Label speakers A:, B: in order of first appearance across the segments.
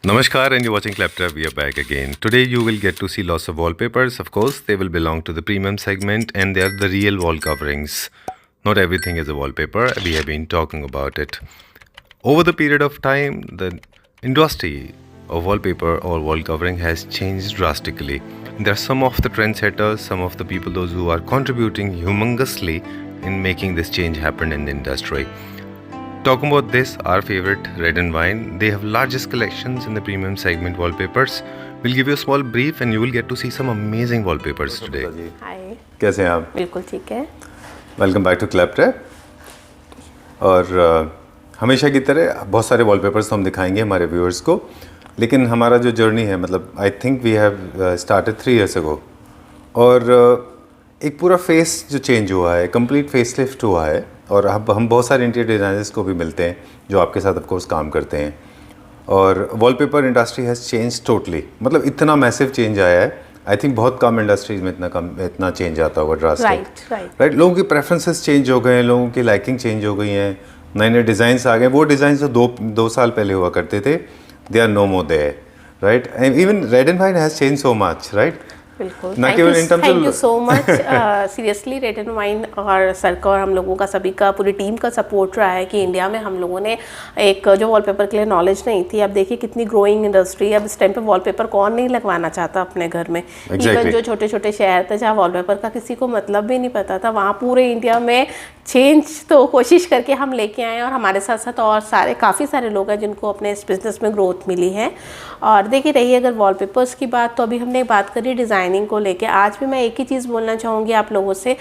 A: Namaskar, and you're watching Claptrap. We are back again. Today you will get to see lots of wallpapers. Of course, they will belong to the premium segment and they are the real wall coverings. Not everything is a wallpaper. We have been talking about it. Over the period of time, the industry of wallpaper or wall covering has changed drastically. There are some of the trendsetters, some of the people, those who are contributing humongously in making this change happen in the industry. Talking about this, our favorite Red and Wine, they have largest collections in the premium segment wallpapers. We'll give you a small brief and you will get to see some amazing wallpapers today.
B: हाय,
A: कैसे हैं आप?
B: बिल्कुल ठीक है।
A: Welcome back to Claptrap. और हमेशा की तरह बहुत सारे वॉलपेपर्स तो हम दिखाएंगे हमारे व्यूअर्स को, लेकिन हमारा जो जर्नी है, मतलब I think we have started 3 years ago और एक पूरा फेस जो चेंज हुआ है, कंप्लीट फेस लिफ्ट हुआ है। और अब हम बहुत सारे इंटीरियर डिज़ाइनर्स को भी मिलते हैं जो आपके साथ ऑफ कोर्स काम करते हैं। और wallpaper industry has change totally, मतलब इतना मैसिव चेंज आया है। आई थिंक बहुत कम इंडस्ट्रीज में इतना चेंज आता होगा ड्रास्टिक। राइट, लोगों की प्रेफरेंसेस चेंज हो गए हैं, लोगों की लाइकिंग चेंज हो गई हैं, नए नए डिज़ाइंस आ गए। वो डिज़ाइन जो दो साल पहले हुआ करते थे, they are no more there, right. Even red and wine has change so much, right.
B: बिल्कुल,
A: thank
B: you so much. Seriously red and wine और सर का और हम लोगों का, सभी का, पूरी टीम का सपोर्ट रहा है कि इंडिया में हम लोगों ने एक जो वॉलपेपर के लिए नॉलेज नहीं थी, अब देखिए कितनी ग्रोइंग इंडस्ट्री। अब इस टाइम पे वॉलपेपर कौन नहीं लगवाना चाहता अपने घर में। इवन जो छोटे छोटे शहर थे जहाँ वॉलपेपर का किसी को मतलब भी नहीं पता था, वहाँ पूरे इंडिया में चेंज तो कोशिश करके हम लेके आए हैं। और हमारे साथ साथ और काफ़ी सारे लोग हैं जिनको अपने इस बिज़नेस में ग्रोथ मिली है। और देखिए रही अगर वॉलपेपर्स की बात, तो अभी हमने बात करी डिज़ाइनिंग को लेके। आज भी मैं एक ही चीज़ बोलना चाहूँगी आप लोगों से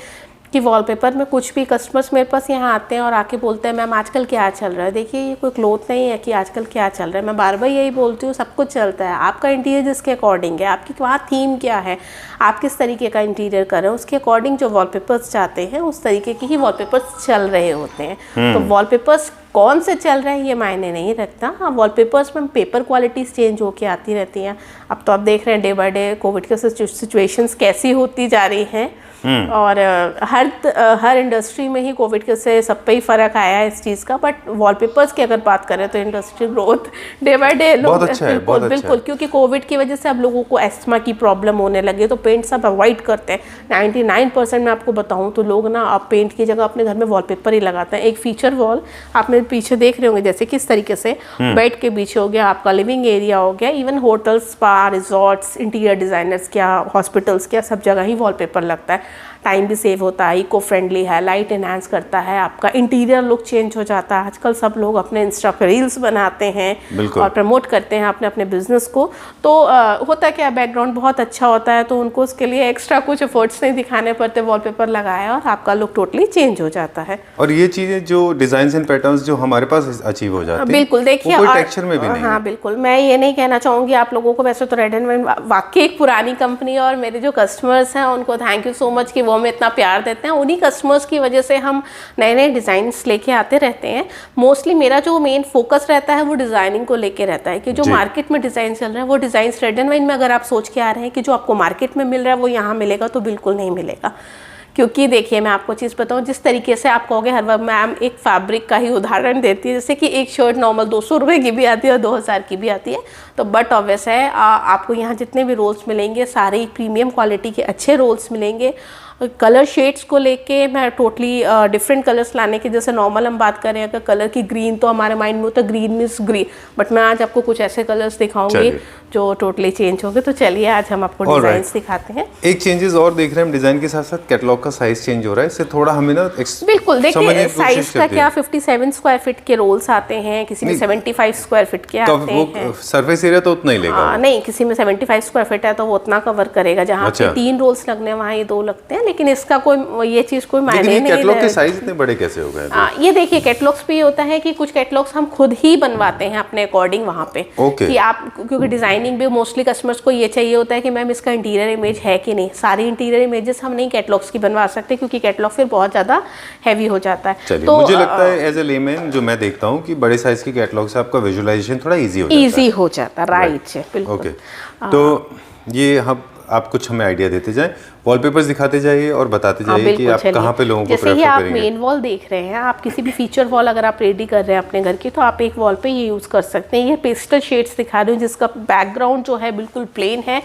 B: कि वॉलपेपर में कुछ भी कस्टमर्स मेरे पास यहाँ आते हैं और आके बोलते हैं मैम आजकल क्या चल रहा है। देखिए ये कोई क्लोथ नहीं है कि आजकल क्या चल रहा है, मैं बार बार यही बोलती हूँ, सब कुछ चलता है। आपका इंटीरियर जिसके अकॉर्डिंग है, आपकी वहाँ थीम क्या है, आप किस तरीके का इंटीरियर कर रहे हो, उसके अकॉर्डिंग जो वॉलपेपर्स चाहते हैं उस तरीके के ही वॉलपेपर्स चल रहे होते हैं। तो वॉलपेपर्स कौन से चल रहे हैं ये मायने नहीं रखता। हाँ, वॉलपेपर्स में पेपर क्वालिटीज़ चेंज होके आती रहती हैं। अब तो आप देख रहे हैं डे बाय डे कोविड के सिचुएशंस कैसी होती जा रही हैं। और हर इंडस्ट्री में ही कोविड के से सब पे ही फ़र्क आया है इस चीज़ का। बट वॉलपेपर्स की अगर बात करें तो industry growth day by day
A: बहुत अच्छा है, बहुत
B: बिल्कुल,
A: अच्छा है।
B: क्योंकि कोविड की वजह से अब लोगों को एस्थमा की प्रॉब्लम होने लगी, तो पेंट सब अवॉइड करते हैं। 99% मैं आपको बताऊं तो लोग ना अब पेंट की जगह अपने घर में वॉलपेपर ही लगाते हैं। एक फीचर वॉल आप मेरे पीछे देख रहे होंगे, जैसे किस तरीके से बेड के पीछे हो गया, आपका लिविंग एरिया हो गया, even hotels, spa, resorts, interior designers क्या, हॉस्पिटल्स क्या, सब जगह ही वॉलपेपर लगता है। टाइम भी सेव होता है, इको फ्रेंडली है, लाइट एनहांस करता है, आपका इंटीरियर लुक चेंज हो जाता है। आजकल सब लोग अपने इंस्टा पे रील्स बनाते हैं और प्रमोट करते हैं अपने अपने बिजनेस को। तो होता क्या, बैकग्राउंड बहुत अच्छा होता है तो उनको उसके लिए एक्स्ट्रा कुछ एफर्ट्स नहीं दिखाने पड़ते, वॉलपेपर लगाया और आपका लुक टोटली चेंज हो जाता है।
A: और ये चीज़ें जो डिज़ाइंस एंड पैटर्न्स जो हमारे पास अचीव हो जाते हैं,
B: बिल्कुल, देखिए
A: कोई टेक्सचर में भी नहीं।
B: हाँ बिल्कुल, मैं ये नहीं कहना चाहूँगी आप लोगों को, वैसे तो रेड एंड वाइन वाकई एक पुरानी कंपनी है और मेरे जो कस्टमर्स हैं उनको थैंक यू सो मच कि वो हमें इतना प्यार देते हैं। उन्हीं कस्टमर्स की वजह से हम नए नए डिज़ाइंस लेके आते रहते हैं। मोस्टली मेरा जो मेन फोकस रहता है वो डिज़ाइनिंग को लेके रहता है कि जो मार्केट में डिज़ाइन चल रहे हैं वो डिज़ाइंस रेड एंड वाइन में अगर आप सोच के आ रहे हैं कि जो आपको मार्केट में मिल रहा है वो यहाँ मिलेगा, तो बिल्कुल नहीं मिलेगा। क्योंकि देखिए मैं आपको चीज़ बताऊँ, जिस तरीके से आप कहोगे हर वक्त, मैम एक फैब्रिक का ही उदाहरण देती है, जैसे कि एक शर्ट नॉर्मल 200 रुपये की भी आती है और 2000 की भी आती है, तो बट ऑब्वियस है आपको यहाँ जितने भी रोल्स मिलेंगे सारे प्रीमियम क्वालिटी के अच्छे रोल्स मिलेंगे। कलर शेड्स को लेके मैं टोटली डिफरेंट कलर्स लाने की, जैसे नॉर्मल हम बात करें अगर कलर की, ग्रीन तो हमारे माइंड में होता है ग्रीन मीन्स ग्रीन, बट मैं आज आपको कुछ ऐसे कलर्स दिखाऊंगी जो टोटली चेंज होंगे। तो चलिए आज हम आपको डिजाइन्स दिखाते हैं।
A: एक चेंजेस और देख रहे हैं हम डिजाइन के साथ साथ कैटलॉग का साइज चेंज हो रहा है, इससे थोड़ा हमें ना
B: बिल्कुल देखिए साइज का क्या 57 स्क्वायर फीट के रोल्स आते हैं, किसी में 75 स्क्वायर फीट के आते हैं।
A: सरफेस एरिया तो उतना ही लेगा?
B: नहीं, किसी में 75 स्क्वायर फीट है तो वो उतना कवर करेगा। जहाँ पे 3 रोल्स लगने वहाँ ये 2 लगते हैं, लेकिन इसका कोई ये चीज कोई मायने नहीं।
A: कैटलॉग के साइज इतने बड़े कैसे हो गए?
B: ये देखिए कैटलॉग्स पे ये होता है कि कुछ कैटलॉग्स हम खुद ही बनवाते हैं अपने अकॉर्डिंग वहाँ पे कि आप, क्योंकि डिजाइनिंग भी मोस्टली कस्टमर्स को ये चाहिए होता है कि मैम इसका इंटीरियर इमेज है कि नहीं। सारी इंटीरियर इमेजेस हम नहीं कैटलॉग्स की बनवा सकते क्योंकि कैटलॉग फिर बहुत ज़्यादा हैवी हो जाता है।
A: तो मुझे लगता है एज ए लेमैन जो मैं देखता हूँ कि बड़े साइज की कैटलॉग से आपका विजुअलाइजेशन थोड़ा ईजी हो जाता है।
B: राइट है, बिल्कुल।
A: तो ये हम आप कुछ हमें आइडिया देते जाएं। वॉलपेपर्स दिखाते जाइए और बताते जाइए कि आप कहाँ पे लोगों को
B: जैसे
A: प्रेफर
B: ये आप
A: करेंगे।
B: मेन वॉल देख रहे हैं, आप किसी भी फीचर वॉल अगर आप रेडी कर रहे हैं अपने घर की, तो आप एक वॉल पे ये यूज़ कर सकते हैं। ये पेस्टल शेड्स दिखा रही हूँ जिसका बैकग्राउंड जो है बिल्कुल प्लेन है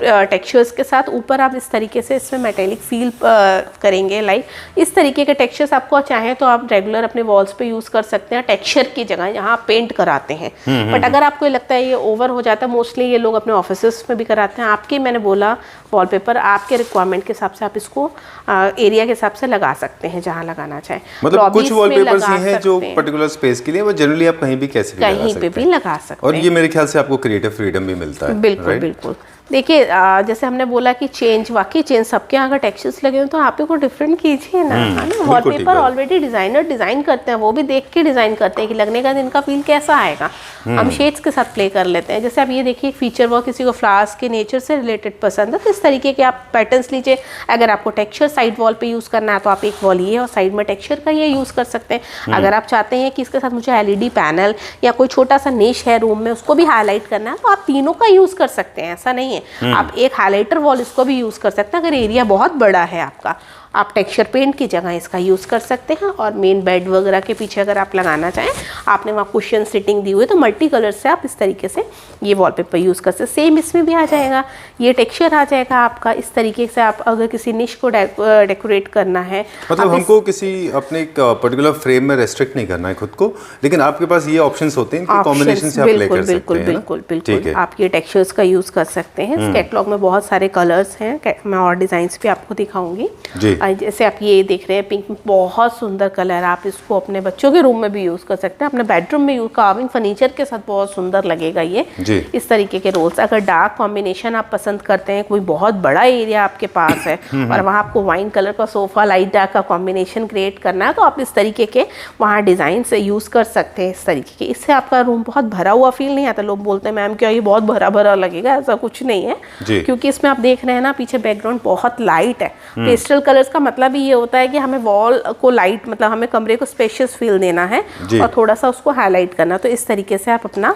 B: टेक्सचर्स के साथ। ऊपर आप इस तरीके से इसमें मेटेलिक फील करेंगे, लाइक इस तरीके के टेक्सचर्स आपको चाहें तो आप रेगुलर अपने वॉल्स पे यूज़ कर सकते हैं टेक्सचर की जगह यहाँ पेंट कराते हैं। बट अगर आपको लगता है ये ओवर हो जाता है, मोस्टली ये लोग अपने ऑफिसेस में भी कराते हैं। आपके मैंने बोला वॉलपेपर आपके रिक्वायरमेंट के हिसाब से आप इसको एरिया के हिसाब से लगा सकते हैं जहाँ लगाना चाहें।
A: मतलब कुछ वॉलपेपर्स ही हैं जो पर्टिकुलर स्पेस के लिए, वो जनरली आप कहीं भी कैसे भी
B: कहीं पे भी लगा सकते हैं।
A: और ये मेरे ख्याल से आपको क्रिएटिव फ्रीडम भी मिलता है।
B: बिल्कुल बिल्कुल। देखिए जैसे हमने बोला कि चेंज, वाकई चेंज सबके यहाँ अगर टेक्सचर्स लगे हो तो आप को डिफरेंट कीजिए ना, है ना। वॉलपेपर ऑलरेडी डिजाइनर डिजाइन करते हैं, वो भी देख के डिजाइन करते हैं कि लगने का इनका फील कैसा आएगा। हम शेड्स के साथ प्ले कर लेते हैं। जैसे आप ये देखिए फीचर वर्क, किसी को फ्लावर्स के नेचर से रिलेटेड पसंद है तो इस तरीके के आप पैटर्न्स लीजिए। अगर आपको टेक्सचर साइड वॉल पे यूज करना है तो आप एक वॉल ये और साइड में टेक्सचर का ये यूज कर सकते हैं। अगर आप चाहते हैं कि इसके साथ मुझे एलईडी पैनल या कोई छोटा सा निश है रूम में उसको भी हाईलाइट करना है तो आप तीनों का यूज कर सकते हैं, ऐसा नहीं है। आप एक हाइलाइटर वॉल इसको भी यूज कर सकते हैं। अगर एरिया बहुत बड़ा है आपका, आप टेक्सचर पेंट की जगह इसका यूज़ कर सकते हैं। और मेन बेड वगैरह के पीछे अगर आप लगाना चाहें, आपने वहाँ कुशन सिटिंग दी हुई है तो मल्टी कलर से आप इस तरीके से ये वॉलपेपर यूज़ कर सकते हैं। सेम इसमें भी आ जाएगा, ये टेक्सचर आ जाएगा आपका। इस तरीके से आप अगर किसी निश को डेकोरेट करना है,
A: मतलब हमको किसी अपने एक पर्टिकुलर फ्रेम में रेस्ट्रिक्ट नहीं करना है खुद को, लेकिन आपके पास ये ऑप्शंस होते हैं, इनके कॉम्बिनेशन से आप प्ले कर सकते हैं।
B: बिल्कुल आप ये टेक्सचर्स का यूज़ कर सकते हैं। इस कैटलॉग में बहुत सारे कलर्स हैं, मैं और डिज़ाइंस भी आपको दिखाऊंगी। जैसे आप ये देख रहे हैं पिंक में बहुत सुंदर कलर, आप इसको अपने बच्चों के रूम में भी यूज़ कर सकते हैं, अपने बेडरूम में यूज कार्विंग फर्नीचर के साथ बहुत सुंदर लगेगा ये। इस तरीके के रोल्स, अगर डार्क कॉम्बिनेशन आप पसंद करते हैं, कोई बहुत बड़ा एरिया आपके पास है और वहाँ आपको वाइन कलर का सोफा लाइट डार्क का कॉम्बिनेशन क्रिएट करना है तो आप इस तरीके के वहाँ डिज़ाइन से यूज़ कर सकते हैं। इस तरीके के, इससे आपका रूम बहुत भरा हुआ फील नहीं आता। लोग बोलते हैं मैम क्या ये बहुत भरा भरा लगेगा, ऐसा कुछ नहीं है, क्योंकि इसमें आप देख रहे हैं ना पीछे बैकग्राउंड बहुत लाइट है। पेस्टल कलर्स का मतलब ही ये होता है कि हमें वॉल को लाइट, मतलब हमें कमरे को स्पेशियस फील देना है और थोड़ा सा उसको हाईलाइट करना। तो इस तरीके से आप अपना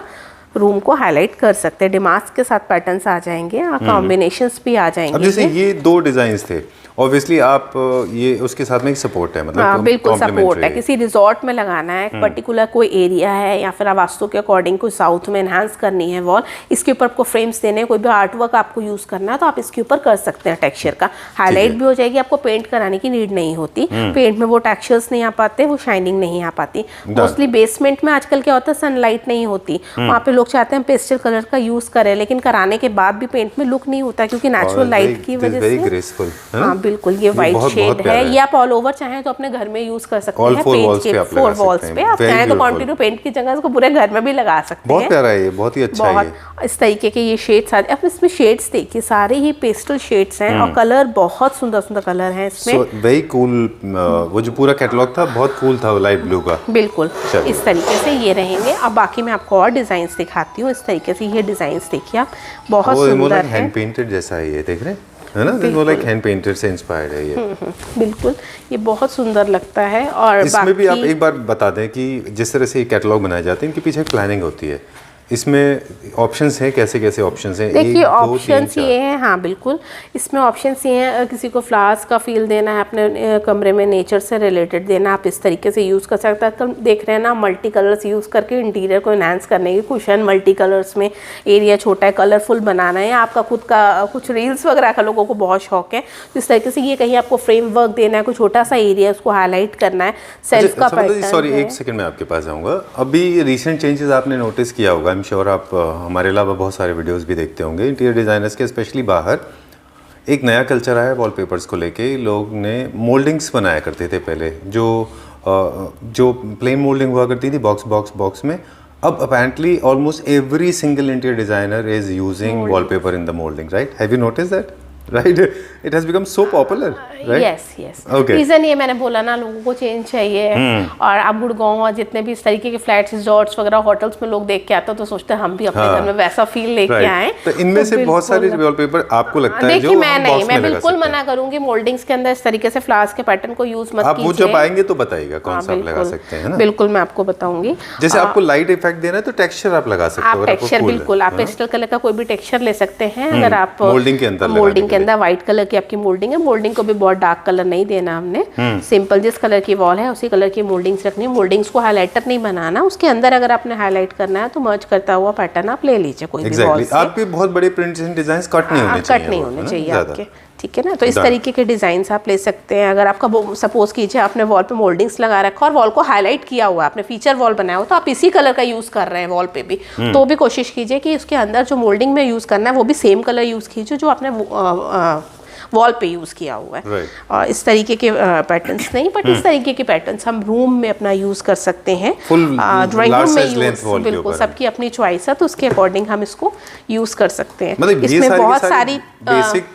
B: रूम को हाईलाइट कर सकते हैं। डिमास्क के साथ पैटर्न्स आ जाएंगे और कॉम्बिनेशंस भी आ जाएंगे।
A: अब जैसे ये दो डिजाइन्स थे, ऑब्वियसली आप ये उसके साथ में एक सपोर्ट है, मतलब
B: बिल्कुल सपोर्ट है। किसी रिजॉर्ट में लगाना है, पर्टिकुलर कोई एरिया है या फिर वास्तु के अकॉर्डिंग कोई साउथ में एनहांस करनी है वॉल, इसके ऊपर आपको फ्रेम्स देने हैं, कोई भी आर्ट वर्क आपको यूज करना है तो आप इसके ऊपर कर सकते हैं। टेक्सचर का हाईलाइट भी हो जाएगी, आपको पेंट कराने की नीड नहीं होती। पेंट में वो टेक्सचर्स नहीं आ पाते, वो शाइनिंग नहीं आ पाती। मोस्टली बेसमेंट में आजकल क्या होता है, सनलाइट नहीं होती, वहाँ पे लोग चाहते हैं पेस्टल कलर का यूज करें, लेकिन कराने के बाद भी पेंट में लुक नहीं होता क्योंकि नेचुरल लाइट की वजह से। हाँ बिल्कुल, ये व्हाइट शेड है। ये आप ऑल ओवर चाहें तो अपने घर में यूज कर सकते हैं। पेंट के 4 वॉल्स पे आप चाहें तो कंटिन्यू पेंट की जगह इसको पूरे घर में भी लगा सकते हैं।
A: बहुत प्यारा है ये, बहुत ही अच्छा है।
B: इस तरीके के ये शेड्स आते हैं। अब इसमें शेड्स देखिए, सारे ही पेस्टल शेड्स हैं और कलर बहुत सुंदर सुंदर कलर हैं इसमें।
A: Very cool. वो जो पूरा कैटलॉग था बहुत कूल था, लाइट ब्लू का।
B: बिल्कुल इस तरीके से ये रहेंगे। अब बाकी मैं आपको और डिजाइन दिखाती हूँ। इस तरीके से ये डिजाइन देखिए आप, बहुत सुंदर है,
A: हैंड पेंटेड जैसा है ये, देख रहे हैं है ना, वो लाइक हैंड पेंटेड से इंस्पायर्ड है ये।
B: बिल्कुल, ये बहुत सुंदर लगता है। और
A: इसमें भी आप एक बार बता दें कि जिस तरह से ये कैटलॉग बनाए जाते हैं, इनके पीछे प्लानिंग होती है। इसमें ऑप्शंस हैं, कैसे कैसे ऑप्शंस हैं?
B: देखिए ऑप्शंस ये हैं, हाँ बिल्कुल, इसमें ऑप्शंस ये हैं, किसी को फ्लावर्स का फील देना है अपने कमरे में, नेचर से रिलेटेड देना, आप इस तरीके से यूज़ कर सकते हैं। आजकल देख रहे हैं ना मल्टी कलर्स यूज़ करके इंटीरियर को एनहांस करने की, कुशन मल्टी कलर्स में, एरिया छोटा है कलरफुल बनाना है, आपका खुद का कुछ रील्स वगैरह का लोगों को बहुत शौक है, तो इस तरीके से ये कहीं आपको फ्रेम वर्क देना है, कोई छोटा सा एरिया उसको हाईलाइट करना है, सेल्फ का पैटर्न।
A: सॉरी एक सेकंड में आपके पास आऊँगा। अभी रिसेंट चेंजेस आपने नोटिस किया होगा, श्योर आप हमारे अलावा बहुत सारे वीडियोस भी देखते होंगे इंटीरियर डिज़ाइनर्स के, स्पेशली बाहर एक नया कल्चर आया वॉलपेपर्स को लेके। लोग ने मोल्डिंग्स बनाया करते थे पहले, जो प्लेन मोल्डिंग हुआ करती थी बॉक्स में। अब apparently almost every single interior designer is using wallpaper in the moulding, right? Have you notice that? Right, it has become so popular, right?
B: Yes reason ये मैंने बोला ना, लोगों को चेंज चाहिए। और अब गुड़गांव और जितने भी इस तरीके के फ्लैट्स, रिजॉर्ट्स वगैरह, होटल्स में लोग देख के आते हैं तो सोचते हैं हम भी अपने घर में वैसा फील लेके आए।
A: तो इनमें से बहुत सारे वॉलपेपर आपको लगता है जो
B: मैं बिल्कुल मना करूंगी मोल्डिंग्स के अंदर इस तरीके से फ्लावर्स के पैटर्न को यूज मत कीजिए।
A: आप वो जब आएंगे तो बताइएगा कौन सा आप लगा सकते हैं, है ना?
B: बिल्कुल मैं आपको बताऊंगी।
A: जैसे आपको लाइट इफेक्ट देना है तो टेक्सचर आप लगा सकते हो।
B: टेक्सचर बिल्कुल, आप पेस्टल कलर का कोई भी टेक्सचर ले सकते हैं अगर आप
A: मोल्डिंग के
B: अंदर व्हाइट कलर की आपकी मोल्डिंग है। मोल्डिंग को भी बहुत डार्क कलर नहीं देना हमने, सिंपल जिस कलर की वॉल है उसी कलर की मोल्डिंग्स रखनी है। मोल्डिंग्स को हाईलाइटर नहीं बनाना, उसके अंदर अगर आपने हाईलाइट करना है तो मर्ज करता हुआ पैटर्न आप ले लीजिए कोई भी वॉल से।
A: आपके बहुत बड़े प्रिंट्स एंड डिजाइन्स कट नहीं होने चाहिए,
B: कट नहीं होने चाहिए आपके, ठीक है ना। तो इस तरीके के डिजाइन्स आप ले सकते हैं। अगर आपका सपोज कीजिए आपने वॉल पे मोल्डिंग्स लगा रखा और वॉल को हाईलाइट किया हुआ, आपने फीचर वॉल बनाया हो, तो आप इसी कलर का यूज कर रहे हैं वॉल पे भी, तो भी कोशिश कीजिए कि उसके अंदर जो मोल्डिंग में यूज करना है वो भी सेम कलर यूज कीजिए जो आपने वॉल पे यूज किया हुआ है। और इस तरीके के पैटर्न्स नहीं, बट इस तरीके के पैटर्न्स हम रूम में अपना यूज कर सकते हैं, ड्राइंग रूम में यूज, बिल्कुल सबकी अपनी चॉइस है, तो उसके अकॉर्डिंग हम इसको यूज कर सकते हैं।
A: मतलब इसमें बहुत सारी बेसिक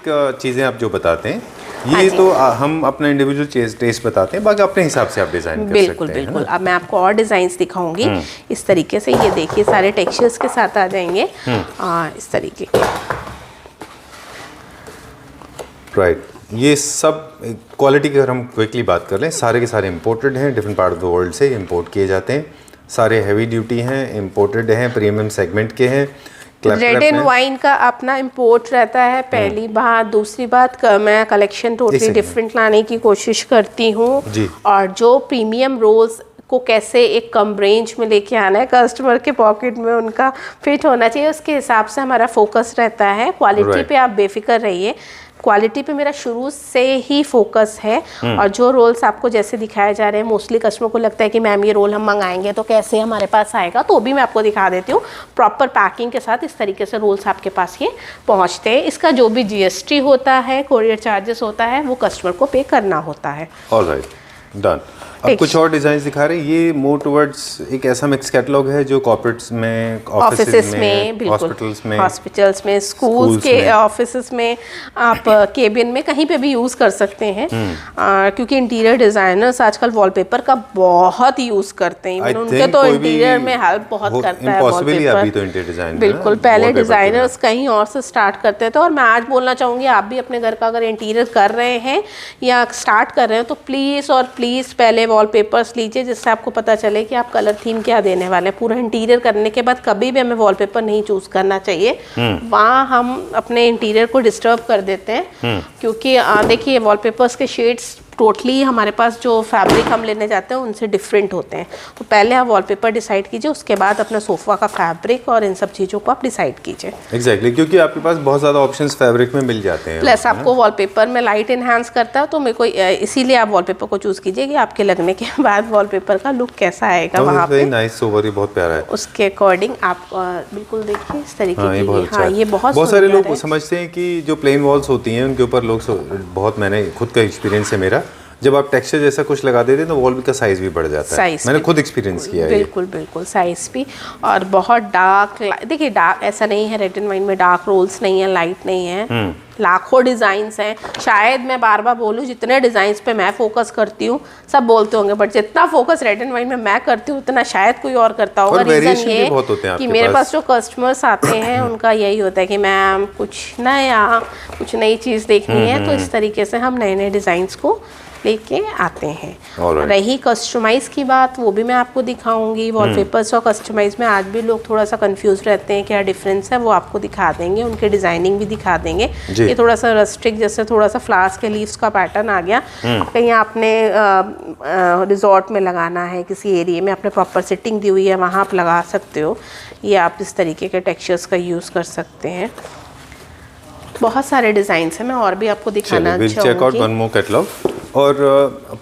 A: चीजें आप जो बताते हैं ये तो हम अपना इंडिविजुअल टेस्ट बताते हैं, बाकी अपने हिसाब से आप डिजाइन कर
B: बिल्कुल
A: सकते हैं।
B: बिल्कुल। अब मैं आपको और डिजाइन्स दिखाऊंगी इस तरीके से। ये देखिए सारे टेक्सचर्स के साथ आ जाएंगे इस तरीके के।
A: राइट, ये सब क्वालिटी की अगर हम क्विकली बात कर लें, सारे के सारे इंपोर्टेड हैं, different part of the world से इंपोर्ट किए जाते हैं, सारे हैवी ड्यूटी हैं, इंपोर्टेड हैं, प्रीमियम सेगमेंट के हैं।
B: रेड एंड वाइन का अपना इंपोर्ट रहता है पहली बात। दूसरी बात मैं कलेक्शन टोटली डिफरेंट लाने की कोशिश करती हूँ, और जो प्रीमियम रोल्स को कैसे एक कम रेंज में लेके आना है, कस्टमर के पॉकेट में उनका फिट होना चाहिए, उसके हिसाब से हमारा फोकस रहता है। क्वालिटी पे आप बेफिक्र रहिए, क्वालिटी पे मेरा शुरू से ही फोकस है। और जो रोल्स आपको जैसे दिखाए जा रहे हैं, मोस्टली कस्टमर को लगता है कि मैम ये रोल हम मंगाएंगे तो कैसे हमारे पास आएगा, तो भी मैं आपको दिखा देती हूँ। प्रॉपर पैकिंग के साथ इस तरीके से रोल्स आपके पास ये पहुँचते हैं। इसका जो भी GST होता है, कोरियर चार्जेस होता है, वो कस्टमर को पे करना होता है।
A: Alright, done. अब कुछ और डिजाइन दिखा रहे हैं, ये मोर टुवर्ड्स एक ऐसा मिक्स कैटलॉग है जो कॉर्पोरेट्स में, ऑफिसेस में, हॉस्पिटल्स में, स्कूल्स के ऑफिसेस में, आप केबिन में कहीं पे भी यूज कर सकते हैं। क्योंकि इंटीरियर डिजाइनर्स आजकल वॉलपेपर का बहुत यूज करते हैं, उनके तो इंटीरियर में हेल्प बहुत करता है वॉलपेपर। बिल्कुल, पहले डिजाइनर्स कहीं और से स्टार्ट करते थे, और मैं आज बोलना चाहूँगी आप भी अपने घर का अगर इंटीरियर कर रहे हैं या स्टार्ट कर रहे हैं तो प्लीज़ और प्लीज़ पहले वॉलपेपर्स लीजिए, जिससे आपको पता चले कि आप कलर थीम क्या देने वाले हैं। पूरा इंटीरियर करने के बाद कभी भी हमें वॉलपेपर नहीं चूज करना चाहिए, वहाँ हम अपने इंटीरियर को डिस्टर्ब कर देते हैं। क्योंकि देखिए वॉलपेपर्स के शेड्स टोटली हमारे पास जो फैब्रिक हम लेने जाते हैं उनसे डिफरेंट होते हैं। तो पहले आप वॉलपेपर डिसाइड कीजिए, उसके बाद अपना सोफा का फैब्रिक और इन सब चीज़ों को आप डिसाइड कीजिए। एग्जैक्टली, क्योंकि आपके पास बहुत ज़्यादा ऑप्शंस फैब्रिक में मिल जाते हैं।
B: प्लस आपको वॉलपेपर में लाइट इन्हांस करता है, तो मेरे को इसीलिए आप वॉलपेपर को चूज़ कीजिए कि आपके लगने के बाद वॉलपेपर का लुक कैसा आएगा वहाँ पे।
A: नाइस सोवर, बहुत प्यारा है।
B: उसके अकॉर्डिंग आप बिल्कुल देखिए इस तरीके की। हाँ, ये
A: बहुत सारे लोग समझते हैं कि जो प्लेन वॉल्स होती हैं उनके ऊपर लोग बहुत, मैंने खुद का एक्सपीरियंस है मेरा, जब आप टेक्सचर जैसा कुछ लगा देते हैं तो वॉल का साइज भी बढ़ जाता है। मैंने खुद एक्सपीरियंस किया है।
B: बिल्कुल बिल्कुल, साइज भी। और बहुत डार्क, देखिए डार्क ऐसा नहीं है रेड एंड वाइन में डार्क रोल्स नहीं है, लाइट नहीं है, लाखों डिजाइन्स हैं। शायद मैं बार बार बोलूँ, जितने डिजाइन्स पे मैं फोकस करती हूँ सब बोलते होंगे, बट जितना फोकस रेड एंड वाइन में मैं करती हूँ उतना शायद कोई और करता होगा। रीजन ये कि मेरे पास जो कस्टमर्स आते हैं उनका यही होता है कि मैम कुछ नया, कुछ नई चीज़ देखनी है, तो इस तरीके से हम नए नए डिज़ाइंस को लेके आते हैं। रही कस्टमाइज़ की बात, वो भी मैं आपको दिखाऊंगी। वॉलपेपर्स और कस्टमाइज़ में आज भी लोग थोड़ा सा कंफ्यूज रहते हैं, क्या डिफरेंस है, वो आपको दिखा देंगे। उनके डिज़ाइनिंग भी दिखा देंगे। ये थोड़ा सा रस्टिक, जैसे थोड़ा सा फ्लावर्स के लीव्स का पैटर्न आ गया। कहीं आपने रिजॉर्ट में लगाना है, किसी एरिया में आपने प्रॉपर सिटिंग दी हुई है, वहाँ आप लगा सकते हो। ये आप इस तरीके के टेक्सचर्स का यूज़ कर सकते हैं। बहुत सारे डिज़ाइंस हैं, मैं और भी आपको दिखाना
A: चाहूँगी। और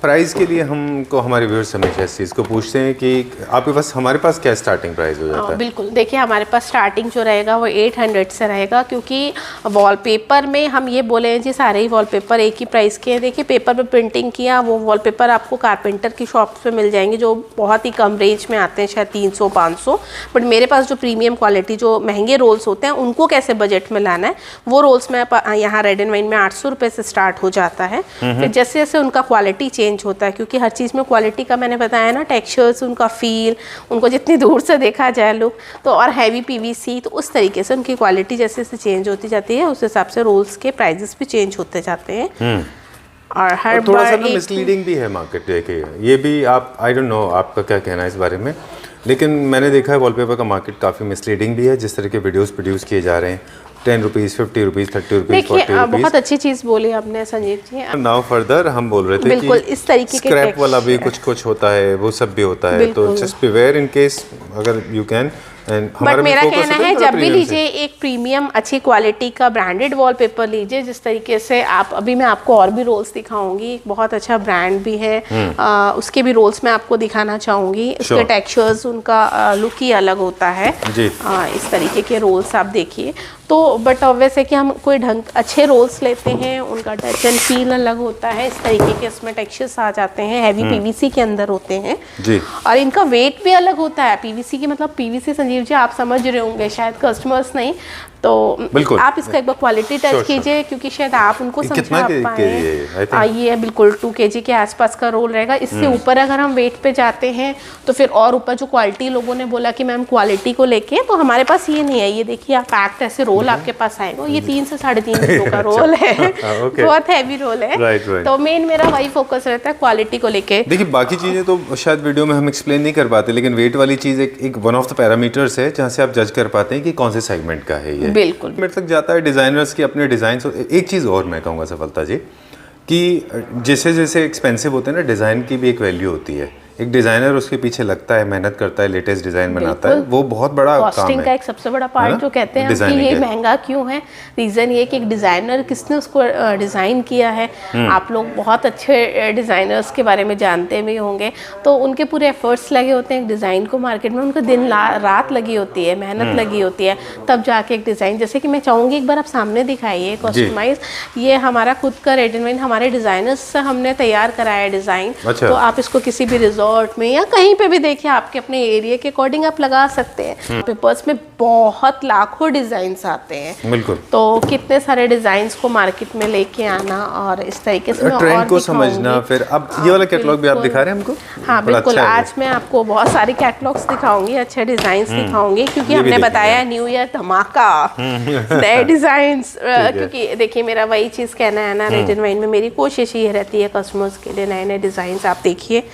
A: प्राइस के लिए हमको हमारे व्यूअर्स हमेशा इस चीज़ को पूछते हैं कि आपके पास, हमारे पास क्या स्टार्टिंग प्राइस हो जाता है?
B: बिल्कुल, देखिए हमारे पास स्टार्टिंग जो रहेगा वो 800 से रहेगा, क्योंकि वॉलपेपर में हम ये बोले हैं जी सारे ही वॉलपेपर एक ही प्राइस के हैं। देखिए पेपर पे प्रिंटिंग किया वो वॉलपेपर आपको कारपेंटर की शॉप पे मिल जाएंगे, जो बहुत ही कम रेंज में आते हैं, शायद 300-500। बट मेरे पास जो प्रीमियम क्वालिटी, जो महंगे रोल्स होते हैं, उनको कैसे बजट में लाना है, वो रोल्स में यहाँ रेड एंड वाइन में 800 रुपये से स्टार्ट हो जाता है। फिर जैसे जैसे उनका क्वालिटी चेंज होता है, क्योंकि हर चीज़ में क्वालिटी का मैंने बताया ना, टेक्सचर्स, उनका फील, उनको जितनी दूर से देखा जाए लुक, तो और हैवी PVC, तो उस तरीके से उनकी क्वालिटी जैसे जैसे चेंज होती जाती है, उस हिसाब से रोल्स के प्राइजेस भी चेंज होते जाते हैं। और हर बार
A: थोड़ा सा मिसलीडिंग भी है मार्केट, देखिए ये भी आप, आई डोंट नो आपका क्या कहना है इस बारे में, लेकिन मैंने देखा है वॉलपेपर का मार्केट काफ़ी मिसलीडिंग भी है। जिस तरह के वीडियोस प्रोड्यूस किए जा रहे हैं, 10 रुपीज़, 50 रुपीज़, 30 रुपीज़,
B: देखिए
A: 40 रुपीज़।
B: बहुत अच्छी चीज़ बोली आपने संजीव जी।
A: नाउ फर्दर हम बोल रहे थे
B: बिल्कुल
A: कि
B: इस तरीके के
A: स्क्रैप वाला भी
B: texture
A: कुछ होता है, वो सब भी होता है, तो जस्ट बिवेयर इन केस अगर यू कैन।
B: बट मेरा कहना है जब भी लीजिए एक प्रीमियम अच्छी क्वालिटी का ब्रांडेड वॉलपेपर लीजिए, जिस तरीके से आप अभी मैं आपको और भी रोल्स दिखाऊंगी, एक बहुत अच्छा ब्रांड भी है, उसके भी रोल्स मैं आपको दिखाना चाहूंगी। उसके टेक्सचर्स, उनका लुक ही अलग होता है जी। इस तरीके के रोल्स आप देखिए तो, बट ऑब्वियस है कि हम कोई ढंग अच्छे रोल्स लेते हैं, उनका टच एंड फील अलग होता है। इस तरीके के इसमें टेक्सचर्स आ जाते हैं, हैवी पीवीसी के अंदर होते हैं जी। और इनका वेट भी अलग होता है। पीवीसी की मतलब पीवीसी संजीव जी आप समझ रहे होंगे, शायद कस्टमर्स नहीं, तो आप इसका एक बार क्वालिटी टच कीजिए क्योंकि शायद आप उनको समझा पाए। ये बिल्कुल 2 kg के आसपास का रोल रहेगा। इससे ऊपर अगर हम वेट पे जाते हैं तो फिर और ऊपर जो क्वालिटी लोगों ने बोला कि मैम क्वालिटी को लेके, तो हमारे पास ये नहीं है। ये देखिए आप पैक्ड ऐसे रोल आपके पास आएगा, ये 3 से 3.5 किलो का रोल है, बहुत हैवी रोल है। तो मेन मेरा वही फोकस रहता है क्वालिटी को लेके।
A: देखिए बाकी चीजें तो शायद वीडियो में हम एक्सप्लेन नहीं कर पाते, लेकिन वेट वाली चीज एक वन ऑफ द पैरामीटर्स है जहाँ से आप जज कर पाते हैं कि कौन से सेगमेंट का है ये।
B: बिल्कुल
A: मेरे तक जाता है डिज़ाइनर्स की अपने डिज़ाइन। एक चीज़ और मैं कहूँगा सफलता जी कि जैसे जैसे एक्सपेंसिव होते हैं ना, डिज़ाइन की भी एक वैल्यू होती है। एक डिजाइनर उसके पीछे लगता है, मेहनत करता है, लेटेस्ट डिजाइन बनाता है, वो बहुत बड़ा काम है।
B: कॉस्टिंग का एक सबसे बड़ा पार्ट जो कहते हैं कि ये महंगा क्यों है, रीज़न ये कि एक डिज़ाइनर किसने उसको डिज़ाइन किया है। आप लोग बहुत अच्छे डिज़ाइनर्स के बारे में जानते भी होंगे, तो उनके पूरे एफर्ट्स लगे होते हैं एक डिज़ाइन को मार्केट में, उनको दिन रात लगी होती है, मेहनत लगी होती है, तब जाके एक डिज़ाइन। जैसे कि मैं चाहूँगी एक बार आप सामने दिखाइए कस्टमाइज, ये हमारा खुद का रेड एंड वाइन हमारे डिज़ाइनर्स से हमने तैयार कराया डिज़ाइन। तो आप इसको किसी भी रिजॉर्ट में या कहीं पे भी देखिए, आपके अपने एरिया के अकॉर्डिंग आप लगा सकते हैं। पेपर्स में बहुत लाखों डिजाइन्स आते हैं, बिल्कुल। तो कितने सारे डिजाइन्स को मार्केट में लेके आना और इस तरीके से
A: ट्रेंड को समझना। फिर अब ये वाला कैटलॉग भी आप दिखा रहे हैं हमको?
B: हाँ बिल्कुल, आज मैं आपको बहुत सारे कैटलॉग्स दिखाऊंगी, अच्छे डिजाइन्स दिखाऊंगी, क्योंकि हमने बताया न्यू ईयर धमाका, नए डिजाइन्स। क्योंकि देखिए मेरा वही चीज कहना है ना, रेड एंड वाइन में मेरी कोशिश ये रहती है कस्टमर्स के लिए नए नए डिजाइन्स। आप देखिए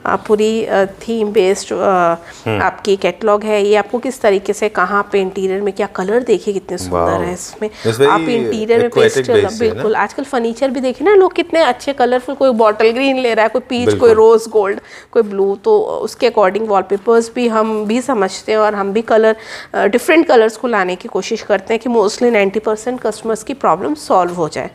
B: पूरी थीम बेस्ड आपकी कैटलॉग है। ये आपको किस तरीके से कहाँ पे इंटीरियर में क्या कलर देखिए कितने सुंदर है इसमें। आप इंटीरियर में पेस्टल, बिल्कुल आजकल फर्नीचर भी देखिए ना लोग कितने अच्छे कलरफुल, कोई बॉटल ग्रीन ले रहा है, कोई पीच, कोई रोज गोल्ड, कोई ब्लू, तो उसके अकॉर्डिंग वॉलपेपर्स भी हम भी समझते हैं और हम भी कलर डिफरेंट कलर्स को लाने की कोशिश करते हैं कि मोस्टली 90% कस्टमर्स की प्रॉब्लम सॉल्व हो जाए।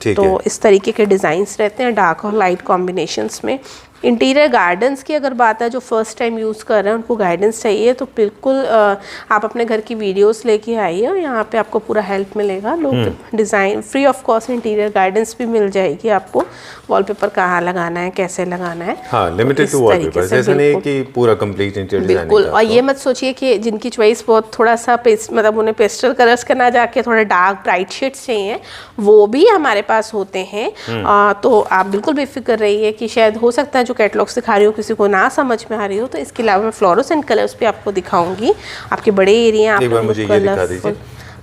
B: तो इस तरीके के डिज़ाइंस रहते हैं डार्क और लाइट कॉम्बिनेशंस में। इंटीरियर गार्डन्स की अगर बात है, जो फर्स्ट टाइम यूज़ कर रहे हैं उनको गाइडेंस चाहिए, तो बिल्कुल आप अपने घर की वीडियोस लेके आइए और यहाँ पे आपको पूरा हेल्प मिलेगा। लोग design free of cost interior guidance भी मिल जाएगी आपको, वॉलपेपर कहाँ लगाना है, कैसे लगाना है।
A: हाँ, लिमिटेड टू वॉलपेपर, ऐसा नहीं कि पूरा कंप्लीट इंटीरियर डिजाइन।
B: बिल्कुल, और ये मत सोचिए कि जिनकी चॉइस बहुत थोड़ा सा मतलब उन्हें पेस्टल कलर्स का ना जाके थोड़ा डार्क ब्राइट शेड्स चाहिए, वो भी हमारे पास होते हैं। तो आप बिल्कुल बेफिक्र रहिए कि शायद हो सकता है जो कैटलॉग्स दिखा रही हो किसी को ना समझ में आ रही हो, तो इसके अलावा मैं फ्लोरोसेंट कलर्स भी आपको दिखाऊंगी। आपके बड़े एरिया आप
A: मुझे ये दिखा दीजिए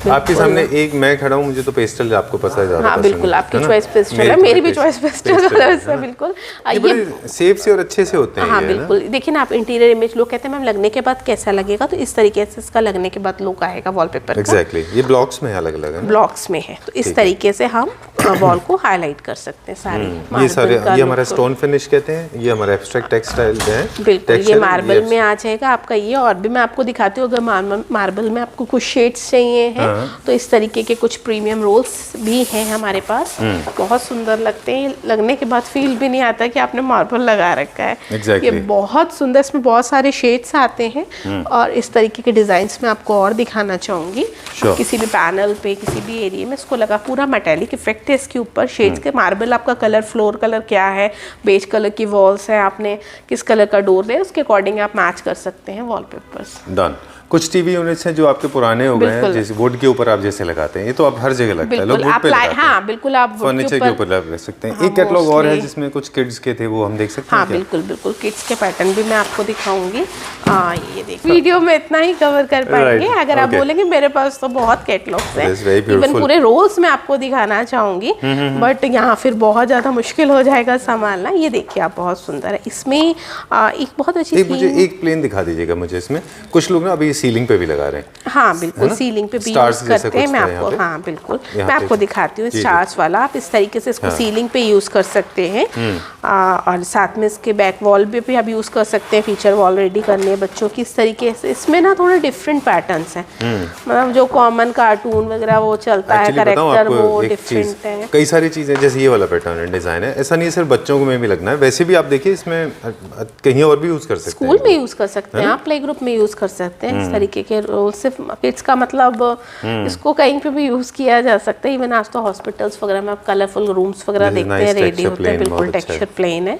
A: आपके सामने। एक मैं खड़ा हूँ, मुझे तो पेस्टल आपको पसंद है ज़्यादा।
B: हाँ बिल्कुल, आपकी चॉइस पेस्टल है, मेरी भी चॉइस पेस्टल कलर्स है। बिल्कुल
A: ये सेफ से और अच्छे से होते हैं।
B: हाँ बिल्कुल, देखिए ना आप इंटीरियर इमेज, लोग कहते हैं मैम लगने के बाद कैसा लगेगा, तो इस तरीके से इसका लगने के बाद लुक आएगा वॉलपेपर का।
A: एग्जैक्टली, ये ब्लॉक्स में अलग अलग है,
B: ब्लॉक्स में है, तो इस तरीके से हम वॉल को हाईलाइट कर सकते हैं सारे।
A: ये सारे, ये हमारा स्टोन फिनिश कहते हैं, ये हमारा एब्स्ट्रैक्ट टेक्सटाइल है।
B: बिल्कुल, ये मार्बल में आ जाएगा आपका ये। और भी मैं आपको दिखाती हूँ, अगर मार्बल में आपको कुछ शेड्स चाहिए हैं तो इस तरीके के कुछ प्रीमियम रोल्स भी हैं हमारे पास, बहुत सुंदर लगते हैं। लगने के बाद फील भी नहीं आता कि आपने मार्बल लगा रखा है। ये बहुत सुंदर, इसमें बहुत सारे शेड्स आते हैं और इस तरीके के डिजाइन्स में आपको और दिखाना चाहूंगी। किसी भी पैनल पे, किसी भी एरिया में इसको लगा, पूरा मेटालिक इफेक्ट है इसके ऊपर शेड्स के। मार्बल आपका कलर, फ्लोर कलर क्या है, बेज कलर की वॉल्स है, आपने किस कलर का डोर है, उसके अकॉर्डिंग आप मैच कर सकते हैं वॉलपेपर्स।
A: डन। कुछ टीवी यूनिट्स हैं जो आपके पुराने हो गए हैं, जैसे वुड के ऊपर आप जैसे लगाते हैं, ये तो आप हर जगह लगता है, लोग वुड पे लगाते हैं। हाँ बिल्कुल, आप फर्नीचर के ऊपर लगा सकते हैं। एक कैटलॉग और है जिसमें कुछ किड्स के थे, वो हम देख सकते हैं।
B: हाँ बिल्कुल बिल्कुल, किड्स के पैटर्न भी मैं आपको दिखाऊंगी। ये देखिए, वीडियो में इतना ही कवर कर पाएंगे। अगर आप बोलेंगे मेरे पास तो बहुत कैटलॉग्स हैं, इवन पूरे रोल्स में आपको दिखाना चाहूंगी, बट यहाँ फिर बहुत ज्यादा मुश्किल हो जाएगा संभालना। ये देखिए आप, बहुत सुंदर है। इसमें एक बहुत अच्छी,
A: मुझे एक प्लेन दिखा दीजिएगा मुझे। इसमें कुछ लोग ना अभी सीलिंग पे भी लगा रहे हैं।
B: हाँ बिल्कुल, सीलिंग पे भी यूज करते हैं। मैं आपको, हाँ बिल्कुल, मैं आपको दिखाती हूँ स्टार्स वाला। आप इस तरीके से इसको सीलिंग पे यूज कर सकते हैं। और साथ में इसके बैक वॉल पे भी आप यूज कर सकते हैं। फीचर वॉल रेडी करनी है बच्चों की इस तरीके से। इसमें ना थोड़े डिफरेंट पैटर्न्स हैं, मतलब जो कॉमन कार्टून वगैरह वो चलता है, कैरेक्टर वो डिफरेंट है।
A: कई सारी चीजें, जैसे ये वाला पैटर्न है, डिजाइन है, ऐसा नहीं सिर्फ बच्चों को में भी लगना है, वैसे भी आप देखिए इसमें कहीं और भी यूज कर सकते हैं।
B: स्कूल में यूज कर सकते हैं, आप प्ले ग्रुप में यूज कर सकते हैं। इस तरीके के रोल सिर्फ किड्स का मतलब इसको कहीं पे भी यूज किया जा सकता है। इवन आज तो हॉस्पिटल्स वगैरह में आप कलरफुल रूम्स वगैरह देखते हैं, रेडी होते हैं, बिल्कुल टेक्सचर प्लेन है।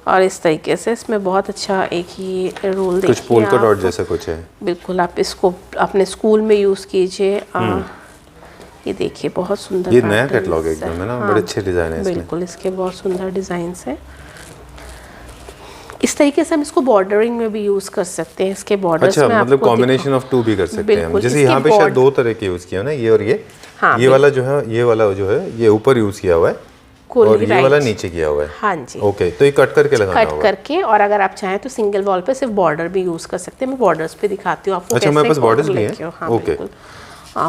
B: और इस तरीके से इसमें बहुत अच्छा एक ही रोल देखिए,
A: कुछ पोल्का डॉट जैसा कुछ है।
B: बिल्कुल, आप इसको अपने स्कूल में यूज कीजिए। ये देखिए बहुत सुंदर,
A: ये नया कैटलॉग एकदम है ना, बड़े अच्छे डिजाइन है इसमें।
B: बिल्कुल, इसके बहुत सुंदर डिजाइन्स हैं। इस तरीके से हम इसको बॉर्डरिंग में भी यूज कर सकते हैं। इसके बॉर्डर्स में
A: मतलब कॉम्बिनेशन ऑफ टू भी कर सकते हैं हम। जैसे यहाँ पे शायद दो तरह के यूज किया है ना, ये और ये। हाँ, ये वाला जो है, ये वाला जो है ये ऊपर यूज किया हुआ है और ये वाला नीचे किया हुआ है।
B: हाँ जी,
A: ओके, तो ये कट करके लगाना होगा।
B: कट करके, और अगर आप चाहें तो सिंगल वॉल पे सिर्फ बॉर्डर भी यूज कर सकते हैं। मैं बॉर्डर्स पे दिखाती हूँ आपको।
A: अच्छा, मेरे पास बॉर्डर्स भी हैं।
B: ओके,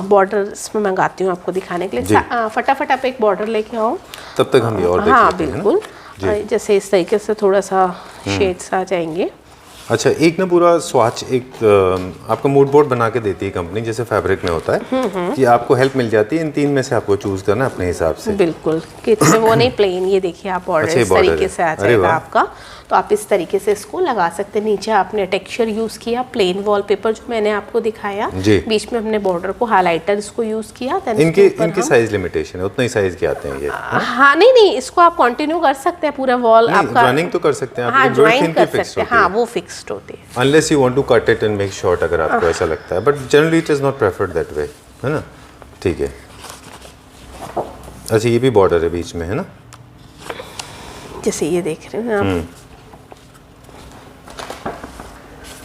B: बॉर्डर्स में मंगाती हूँ आपको दिखाने के लिए। फटाफट आप एक बॉर्डर लेके आओ,
A: तब तक हम ये और देख लेते हैं।
B: हाँ बिल्कुल, जैसे इस तरीके से थोड़ा सा शेड्स आ जाएंगे।
A: अच्छा, एक ना पूरा स्वाच एक आपका मूड बोर्ड बना के देती है कंपनी, जैसे फैब्रिक में होता है कि आपको हेल्प मिल जाती है इन तीन में से आपको चूज करना अपने हिसाब से।
B: बिल्कुल, किड्स में वो नहीं, प्लेन। ये देखिए आप बॉर्डर इस तरीके से आ जाएगा आपका, तो आप इस तरीके से इसको लगा सकते हैं। नीचे आपने टेक्सचर यूज किया, प्लेन वॉलपेपर जो मैंने आपको दिखाया, बीच में हमने बॉर्डर को हाइलाइटर इसको यूज किया।
A: इनकी साइज लिमिटेशन है, उतना ही साइज के आते हैं ये।
B: हाँ नहीं, इसको आप कंटिन्यू कर सकते हैं पूरा वॉल आपका।
A: ज्वाइनिंग तो कर सकते हैं आप।
B: हाँ, ज्वाइन कर सकते हैं, हाँ वो फिक्स्ड होती है।
A: Unless you want to cut it and make short, अगर आपको ऐसा लगता है, but generally it is not preferred that way, है ना। ठीक है। अच्छा, ये भी बॉर्डर है बीच में, है ना,
B: जैसे ये देख रहे हैं आप।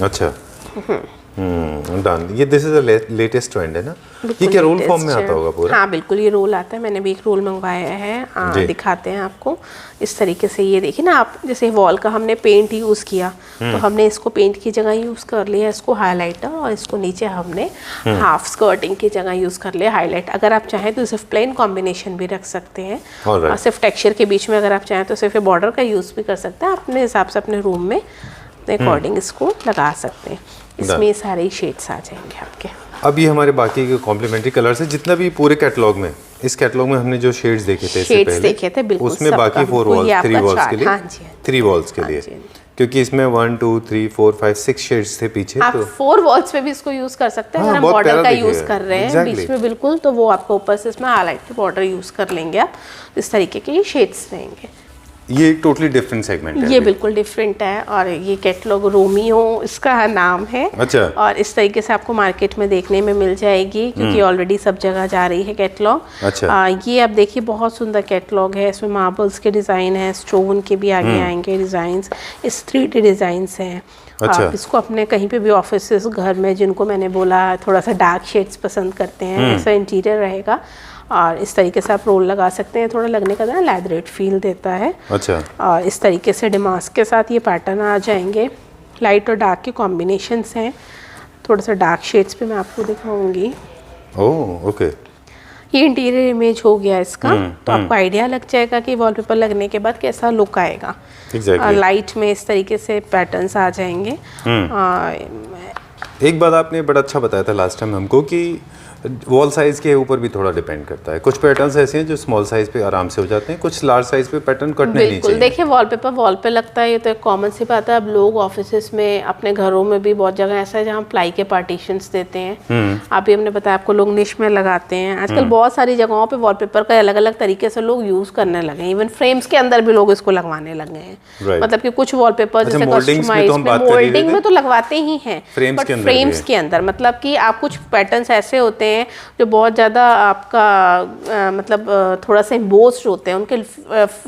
A: अच्छा, डन। ये this is the latest trend है ना। ये क्या रोल फॉर्म में आता होगा पूरा?
B: हाँ बिल्कुल, ये रोल आता है। मैंने भी एक रोल मंगवाया है, दिखाते हैं आपको इस तरीके से। ये देखिए ना आप, जैसे वॉल का हमने पेंट यूज़ किया, तो हमने इसको पेंट की जगह यूज़ कर लिया इसको हाइलाइटर, और इसको नीचे हमने हाफ स्कर्टिंग की जगह यूज़ कर लिया हाईलाइट। अगर आप चाहें तो सिर्फ प्लेन कॉम्बिनेशन भी रख सकते हैं, और सिर्फ टेक्सचर के बीच में अगर आप चाहें तो सिर्फ बॉर्डर का यूज़ भी कर सकते हैं। अपने हिसाब से अपने रूम में अकॉर्डिंग इसको लगा सकते हैं। इसमें सारे शेड्स आ जाएंगे आपके।
A: अब ये हमारे बाकी के कॉम्प्लीमेंट्री कलर्स है, जितना भी पूरे कैटलॉग में, इस कैटलॉग में हमने जो शेड्स देखे थे इससे पहले,
B: बिल्कुल,
A: उसमें बाकी 3 वॉल्स के लिए, 3 वॉल्स के लिए, क्योंकि इसमें 1 2 3 4 5 6 शेड्स थे पीछे।
B: आप 4 वॉल्स पे भी इसको यूज कर सकते हैं। अगर हम बॉर्डर का यूज कर रहे हैं बीच में, बिल्कुल, तो वो आपको ऊपर से इसमें हाईलाइट बॉर्डर यूज कर लेंगे आप। इस तरीके के ये शेड्स रहेंगे।
A: ये एक टोटली डिफरेंट सेगमेंट है,
B: ये बिल्कुल डिफरेंट है। और ये कैटलॉग रोमियो इसका नाम है।
A: अच्छा।
B: और इस तरीके से आपको मार्केट में देखने में मिल जाएगी, क्योंकि ऑलरेडी सब जगह जा रही है कैटलॉग।
A: अच्छा।
B: ये आप देखिए बहुत सुंदर कैटलॉग है। इसमें मार्बल्स के डिज़ाइन है, स्टोन के भी आगे आएंगे डिज़ाइंस, इस 3D डिज़ाइंस हैं।
A: अच्छा।
B: आप इसको अपने कहीं पे भी ऑफिस, घर में, जिनको मैंने बोला थोड़ा सा डार्क शेड्स पसंद करते हैं, ऐसा इंटीरियर रहेगा। और इस तरीके से आप रोल लगा सकते हैं। थोड़ा लगने का ना लैदरेट फील देता है।
A: अच्छा।
B: और इस तरीके से डिमास्क के साथ ये पैटर्न आ जाएंगे। लाइट और डार्क के कॉम्बिनेशंस हैं। थोड़ा सा डार्क शेड्स पे मैं आपको दिखाऊंगी।
A: ओह, ओके।
B: ये इंटीरियर इमेज हो गया इसका। तो आपको आइडिया लग जाएगा कि वॉलपेपर लगने के बाद कैसा लुक आएगा। लाइट में इस तरीके से पैटर्न्स आ जाएंगे।
A: एक बात आपने बड़ा अच्छा बताया था लास्ट टाइम हमको, कि वॉल साइज के ऊपर भी थोड़ा डिपेंड करता है। कुछ पैटर्न्स ऐसे हैं जो स्मॉल साइज पे आराम से हो जाते हैं, कुछ लार्ज साइज पे पैटर्न कटने नहीं चाहिए।
B: बिल्कुल, देखिए वॉलपेपर वॉल पे लगता है, ये तो एक कॉमन सी बात है। अब लोग ऑफिस में, अपने घरों में भी बहुत जगह ऐसा है जहाँ प्लाई के पार्टीशंस देते हैं। अभी हमने बताया आपको, लोग निश में लगाते हैं। आजकल बहुत सारी जगहों पे वॉलपेपर का अलग अलग तरीके से लोग यूज करने लगे हैं। इवन फ्रेम्स के अंदर भी लोग इसको लगवाने लगे हैं। मतलब कि कुछ वॉलपेपर जैसे कस्टमाइज मोल्डिंग में तो लगवाते ही हैं, बट फ्रेम्स के अंदर मतलब कि आप कुछ पैटर्न्स ऐसे होते हैं जो बहुत ज़्यादा आपका मतलब थोड़ा सा एम्बोस्ड होते हैं, उनके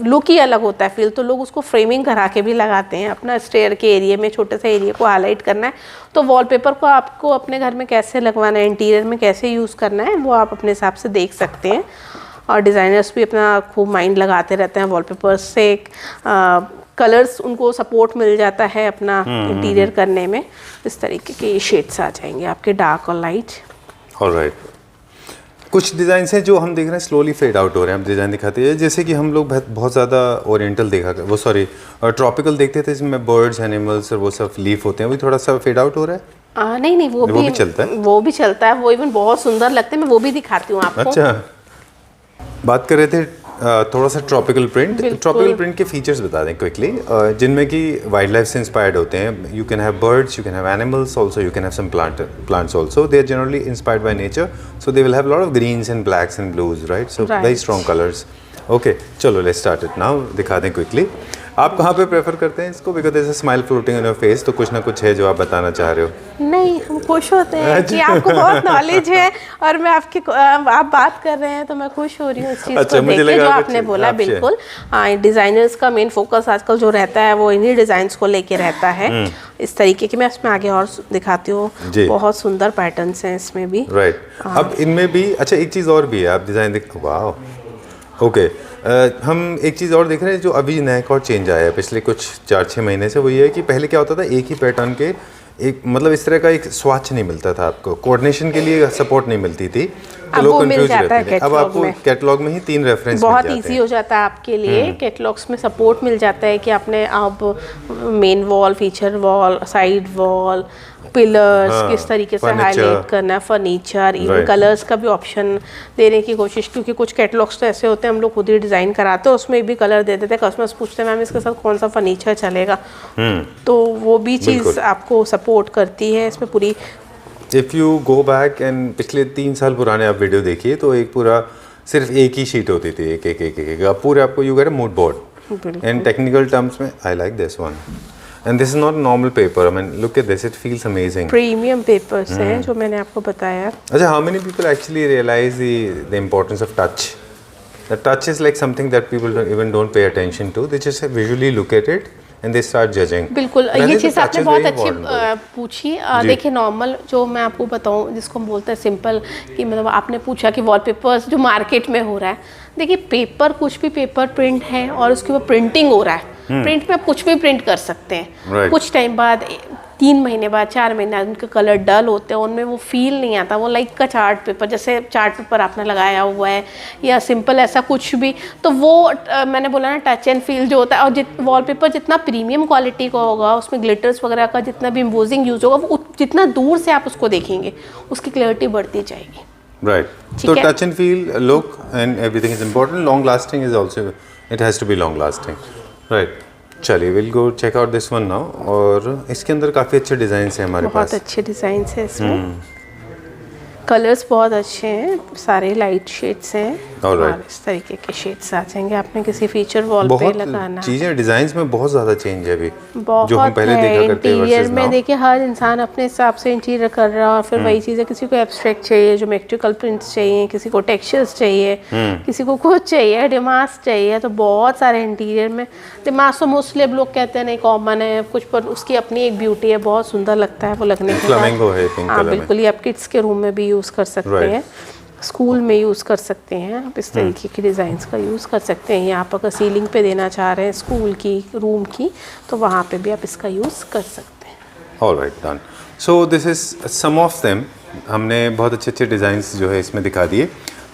B: लुक ही अलग होता है फील। तो लोग उसको फ्रेमिंग करा के भी लगाते हैं। अपना स्टेयर के एरिया में, छोटे से एरिया को हाईलाइट करना है, तो वॉलपेपर को आपको अपने घर में कैसे लगवाना है, इंटीरियर में कैसे यूज़ करना है, वो आप अपने हिसाब से देख सकते हैं। और डिज़ाइनर्स भी अपना खूब माइंड लगाते रहते हैं वॉलपेपर से कलर्स उनको सपोर्ट मिल जाता है अपना इंटीरियर करने में। इस तरीके के ये शेड्स आ जाएंगे आपके डार्क और लाइट।
A: ऑलराइट, कुछ डिज़ाइन हैं जो हम देख रहे हैं स्लोली फेड आउट हो रहे हैं। हम डिज़ाइन दिखाते हैं जैसे कि हम लोग बहुत ज़्यादा ओरिएंटल देखा वो सॉरी ट्रॉपिकल देखते थे, इसमें बर्ड्स एनिमल्स और वो सब लीफ होते हैं, वो थोड़ा सा फेड आउट हो रहा है।
B: नहीं वो भी
A: चलता है,
B: वो भी चलता है, वो इवन बहुत सुंदर लगते हैं, मैं वो भी दिखाती हूँ आपको।
A: अच्छा, बात कर रहे थे थोड़ा सा ट्रॉपिकल प्रिंट। ट्रॉपिकल प्रिंट के फीचर्स बता दें क्विकली, जिनमें कि वाइल्ड लाइफ से इंस्पायर्ड होते हैं। You can have birds, you can have animals also, you can have some plants also. They are generally inspired by nature, so they will have lot of greens and blacks and blues, right? So very strong colours. Okay, चलो let's start it now, दिखा दें quickly. आप कहाँ पे prefer करते हैं इसको? Because ऐसे smile floating on your face, तो कुछ ना कुछ है जो आप बताना चाह रहे हो।
B: नहीं, हम खुश होते हैं कि आपको बहुत नॉलेज है और मैं आप बात कर रहे हैं तो मैं खुश हो रही हूँ इस चीज़ को देख के जो आपने बोला। बिल्कुल, डिज़ाइनर्स का मेन फोकस आजकल जो रहता है वो इन्हीं डिज़ाइंस को लेके रहता है। इस तरीके के मैं इसमें आगे और दिखाती हूँ, बहुत सुंदर पैटर्न्स हैं इसमें भी।
A: राइट, अब इनमें भी अच्छा एक चीज़ और भी है, आप डिज़ाइन देख, वाह, ओके। हम एक चीज़ और देख रहे हैं जो अभी नया एक और चेंज आया है पिछले कुछ 4-6 महीने से, वो ये है कि पहले क्या होता था, एक ही पैटर्न के एक मतलब इस तरह का एक स्वाच नहीं मिलता था आपको, कोऑर्डिनेशन के लिए सपोर्ट नहीं मिलती थी, तो लोग कंफ्यूज रहते थे। अब आपको कैटलॉग में ही 3 रेफरेंस
B: बहुत इजी हो जाता है आपके लिए। कैटलॉग्स में सपोर्ट मिल जाता है कि आपने अब main wall, feature wall, side wall, pillars किस तरीके से हाईलाइट करना है, फर्नीचर, इवन कलर्स का भी ऑप्शन देने की कोशिश, क्योंकि कुछ कैटलॉग्स तो ऐसे होते हैं हम लोग खुद ही डिज़ाइन कराते हैं, उसमें भी कलर दे देते हैं। कस्टमर्स पूछते हैं मैम इसके साथ कौन सा फर्नीचर चलेगा, तो वो भी चीज़ आपको सपोर्ट करती है इसमें पूरी।
A: If you go back and पिछले 3 साल पुराने आप वीडियो देखिए तो एक पूरा सिर्फ एक ही शीट होती थी, एक अब पूरे आपको you get a mood board. And technical terms में I like this one, and this is not normal paper, I mean look at this, it feels amazing.
B: Premium papers हैं जो मैंने आपको बताया।
A: अच्छा, how many people actually realise the importance of touch? The touch is like something that people don't pay attention to, they just visually look at it and they start judging.
B: बिल्कुल, ये चीज़ आपने बहुत अच्छी पूछी। देखिए, नॉर्मल जो मैं आपको बताऊं जिसको हम बोलते हैं सिंपल, कि मतलब आपने पूछा कि वॉलपेपर्स जो मार्केट में हो रहा है, देखिए पेपर कुछ भी पेपर प्रिंट है और उसके ऊपर प्रिंटिंग हो रहा है। प्रिंट में आप कुछ भी प्रिंट कर सकते हैं। कुछ टाइम बाद 3 महीने बाद 4 महीने बाद उनके कलर डल होते हैं, उनमें वो फील नहीं आता, वो लाइक का चार्ट पेपर, जैसे चार्ट पेपर आपने लगाया हुआ है या सिंपल ऐसा कुछ भी, तो वो मैंने बोला ना टच एंड फील जो होता है। और वॉलपेपर जितना प्रीमियम क्वालिटी का होगा, उसमें ग्लिटर्स वगैरह का जितना भी एम्बोजिंग यूज होगा, वो जितना दूर से आप उसको देखेंगे उसकी क्लैरिटी बढ़ती जाएगी।
A: राइट, तो touch and feel, look and everything is important. Long lasting is also, it has to be long lasting, right. चलिए, will go check out this one now. और इसके अंदर काफ़ी अच्छे डिज़ाइंस हैं हमारे पास,
B: बहुत अच्छे डिज़ाइंस हैं इसमें। कलर्स बहुत अच्छे हैं, सारे लाइट शेड्स हैं और इस तरीके के शेड्स आ जाएंगे। आपने किसी फीचर वॉल पे लगाना,
A: चीज़ें डिज़ाइंस में बहुत ज़्यादा चेंज है अभी,
B: बहुत
A: जो हम पहले देखा करते थे।
B: इंटीरियर में देखिए हर इंसान अपने हिसाब से इंटीरियर कर रहा है, और फिर वही चीज़ है, किसी को एब्स्ट्रैक्ट चाहिए, ज्योमेट्रिकल प्रिंट्स चाहिए, किसी को टेक्सचर्स चाहिए, किसी को कुछ चाहिए, डिमास चाहिए, तो बहुत सारे इंटीरियर में। डिमास तो मोस्टली अब लोग कहते हैं नहीं कॉमन है कुछ, पर उसकी अपनी एक ब्यूटी है, बहुत सुंदर लगता है वो लगने के बाद। हाँ बिल्कुल, ये आप किड्स के रूम में भी यूज़ कर सकते हैं, स्कूल में यूज़ कर सकते हैं आप, इस तरीके की डिज़ाइंस का यूज़ कर सकते हैं। या आप अगर सीलिंग पे देना चाह रहे हैं स्कूल की, रूम की, तो वहाँ पे भी आप इसका यूज़ कर सकते हैं।
A: Alright, done. So this is some of them. हमने बहुत अच्छे अच्छे डिज़ाइंस जो है इसमें दिखा दिए।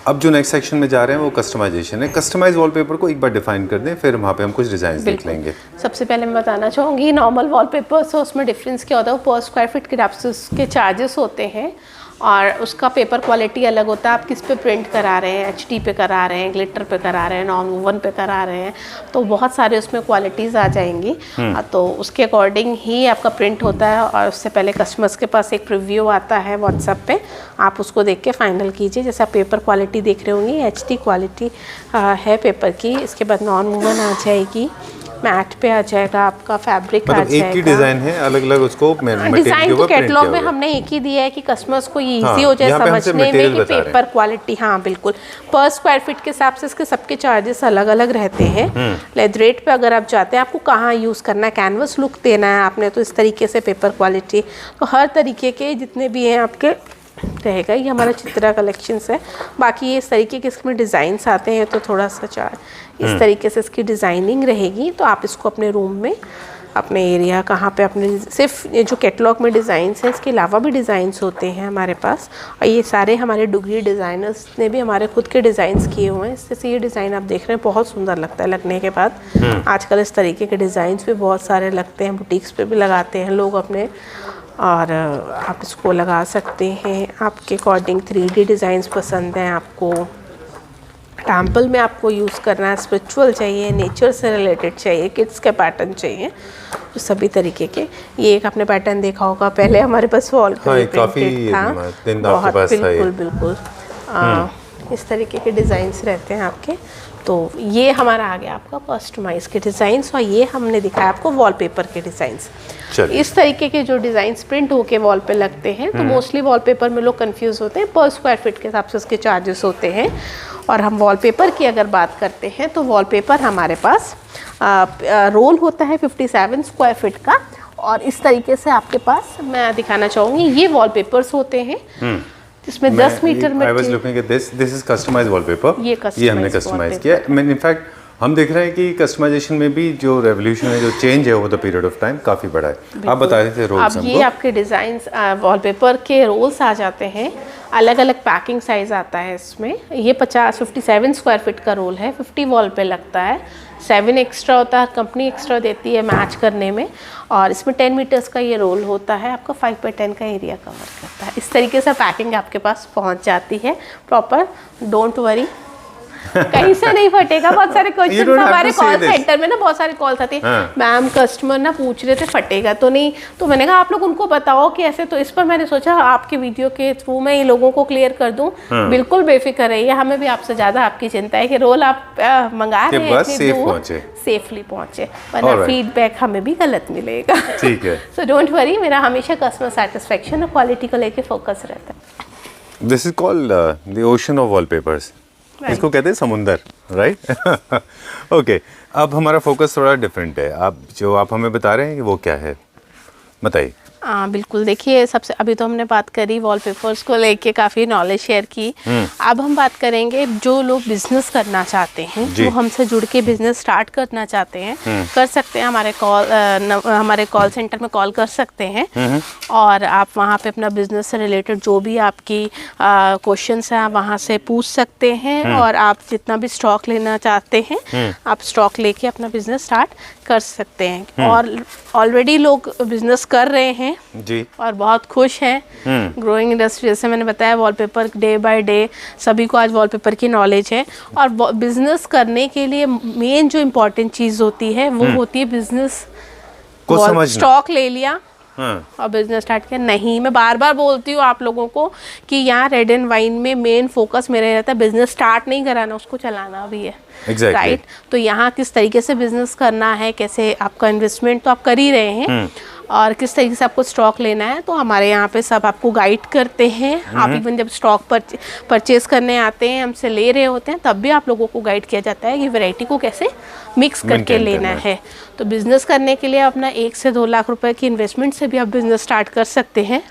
A: अब जो नेक्स्ट सेक्शन में जा रहे हैं वो कस्टमाइजेशन है। कस्टमाइज वॉलपेपर को एक बार डिफाइन कर दें, फिर वहाँ पे हम कुछ डिज़ाइंस देख लेंगे।
B: सबसे पहले मैं बताना चाहूँगी नॉर्मल वॉलपेपर्स और उसमें डिफरेंस क्या होता है। पर स्क्वायर फीट के हिसाब से उसके चार्जेस होते हैं और उसका पेपर क्वालिटी अलग होता है। आप किस पे प्रिंट करा रहे हैं, एचडी पे करा रहे हैं, ग्लिटर पे करा रहे हैं, नॉन वूवन पे करा रहे हैं, तो बहुत सारे उसमें क्वालिटीज़ आ जाएंगी। तो उसके अकॉर्डिंग ही आपका प्रिंट होता है। और उससे पहले कस्टमर्स के पास एक प्रीव्यू आता है व्हाट्सएप पे, आप उसको देख के फाइनल कीजिए। जैसे आप पेपर क्वालिटी देख रहे होंगे, एचडी क्वालिटी है पेपर की। इसके बाद नॉन वूवन आ जाएगी, मैट पे आ जाएगा, आपका फैब्रिक
A: मतलब
B: आ जाएगा।
A: एक ही डिजाइन है, अलग-अलग उसको
B: डिजाइन तो कैटलॉग में हमने एक ही दिया है कि कस्टमर्स को ये इजी हो जाए समझने में कि पेपर क्वालिटी। हाँ बिल्कुल, पर स्क्वायर फीट के हिसाब से इसके सबके चार्जेस अलग अलग रहते हैं। लेदरेट पे अगर आप जाते हैं, आपको कहाँ यूज़ करना है, कैनवस लुक देना है आपने, तो इस तरीके से पेपर क्वालिटी। तो हर तरीके के जितने भी हैं आपके रहेगा। ये हमारा चित्रा कलेक्शंस है। बाकी ये इस तरीके के इसमें डिज़ाइंस आते हैं तो थोड़ा सा इस तरीके से इसकी डिज़ाइनिंग रहेगी। तो आप इसको अपने रूम में, अपने एरिया कहाँ पे अपने, सिर्फ ये जो कैटलॉग में डिज़ाइंस हैं, इसके अलावा भी डिज़ाइंस होते हैं हमारे पास। और ये सारे हमारे डुगरी डिज़ाइनर्स ने भी हमारे खुद के डिज़ाइंस किए हुए हैं। इससे ये डिज़ाइन आप देख रहे हैं बहुत सुंदर लगता है लगने के बाद। आजकल इस तरीके के डिज़ाइंस भी बहुत सारे लगते हैं, बुटीक्स पे भी लगाते हैं लोग अपने, और आप इसको लगा सकते हैं आपके अकॉर्डिंग। 3D डिज़ाइंस पसंद हैं आपको, टेम्पल में आपको यूज़ करना है, स्पिरिचुअल चाहिए, नेचर से रिलेटेड चाहिए, किड्स के पैटर्न चाहिए, तो सभी तरीके के। ये एक आपने पैटर्न देखा होगा पहले हमारे पास वॉल पे पेंटेड था, बहुत बिल्कुल इस तरीके के डिज़ाइंस रहते हैं आपके। तो ये हमारा आ गया आपका कस्टमाइज़ के डिज़ाइंस, और ये हमने दिखाया आपको वॉलपेपर के डिज़ाइंस। इस तरीके के जो डिज़ाइंस प्रिंट होके वॉल पे लगते हैं, तो मोस्टली वॉलपेपर में लोग कंफ्यूज होते हैं, पर स्क्वायर फीट के हिसाब से उसके चार्जेस होते हैं। और हम वॉलपेपर की अगर बात करते हैं तो वॉलपेपर हमारे पास रोल होता है 57 स्क्वायर फीट का, और इस तरीके से आपके पास मैं दिखाना चाहूँगी ये वॉलपेपर्स होते हैं इसमें 10 मीटर में।
A: I was looking at this is customized wallpaper। ये हमने कस्टमाइज किया। मैंने इनफैक्ट हम देख रहे हैं कि कस्टमाइजेशन में भी जो रेवोल्यूशन है, जो चेंज है over the period of time काफ़ी बड़ा है। आप बता रहे थे रोल्स।
B: अब ये आपके डिज़ाइंस वॉलपेपर के रोल्स आ जाते हैं, अलग अलग पैकिंग साइज़ आता है इसमें। ये 57 स्क्वायर फीट का रोल है, 50 वॉल पे लगता है, 7 एक्स्ट्रा होता है, कंपनी एक्स्ट्रा देती है मैच करने में। और इसमें 10 मीटर्स का ये रोल होता है, आपका 5x10 का एरिया कवर करता है। इस तरीके से पैकिंग आपके पास पहुंच जाती है प्रॉपर, डोंट वरी कहीं से नहीं फटेगा। बहुत सारे क्वेश्चन हमारे कॉल सेंटर में ना, बहुत सारे कॉल्स आते हैं, मैम कस्टमर ना पूछ रहे थे फटेगा तो नहीं, तो मैंने कहा आप लोग उनको बताओ कि ऐसे। तो इस पर मैंने सोचा आपके वीडियो के थ्रू मैं ये लोगों को क्लियर कर दूं। बिल्कुल बेफिक्र रहिए, हमें भी आपसे ज़्यादा आपकी चिंता है कि रोल आप मंगा रहे हैं सेफली पहुंचे, वरना फीडबैक हमें भी गलत मिलेगा।
A: ठीक है।
B: सो डोंट वरी, मेरा हमेशा कस्टमर सेटिस्फेक्शन और क्वालिटी को लेके फोकस रहता है।
A: This is called the ocean of wallpapers. इसको कहते हैं समुंदर, राइट? ओके, अब हमारा फोकस थोड़ा डिफरेंट है। आप जो आप हमें बता रहे हैं कि वो क्या है, बताइए।
B: बिल्कुल, देखिए सबसे अभी तो हमने बात करी वॉलपेपर्स को लेके, काफ़ी नॉलेज शेयर की। अब हम बात करेंगे जो लोग बिजनेस करना चाहते हैं, जो हमसे जुड़ के बिजनेस स्टार्ट करना चाहते हैं, कर सकते हैं। हमारे कॉल सेंटर में कॉल कर सकते हैं, और आप वहाँ पे अपना बिजनेस से रिलेटेड जो भी आपकी क्वेश्चंस हैं आप वहाँ से पूछ सकते हैं। और आप जितना भी स्टॉक लेना चाहते हैं आप स्टॉक लेके अपना बिजनेस स्टार्ट कर सकते हैं। और ऑलरेडी लोग बिजनेस कर रहे हैं
A: जी, और
B: बहुत खुश हैं। ग्रोइंग इंडस्ट्री, जैसे मैंने बताया, वॉलपेपर डे बाय डे सभी को आज वॉलपेपर की नॉलेज है। और बिजनेस करने के लिए मेन जो इम्पोर्टेंट चीज़ होती है वो होती है बिजनेस
A: को समझना।
B: स्टॉक ले लिया और बिजनेस स्टार्ट किया नहीं। मैं बार बार बोलती हूँ आप लोगों को कि यहाँ रेड एंड वाइन में मेन फोकस मेरा रहता है बिजनेस स्टार्ट नहीं कराना, उसको चलाना भी है। राइट? तो यहाँ किस तरीके से बिजनेस करना है, कैसे आपका इन्वेस्टमेंट तो आप कर ही रहे हैं, और किस तरीके से आपको स्टॉक लेना है, तो हमारे यहाँ पे सब आपको गाइड करते हैं। आप इवन जब स्टॉक परचेज करने आते हैं, हमसे ले रहे होते हैं, तब भी आप लोगों को गाइड किया जाता है कि वैरायटी को कैसे मिक्स करके लेना है। तो बिज़नेस करने के लिए अपना 1 से 2 लाख रुपए की इन्वेस्टमेंट से भी आप बिज़नेस स्टार्ट कर सकते हैं।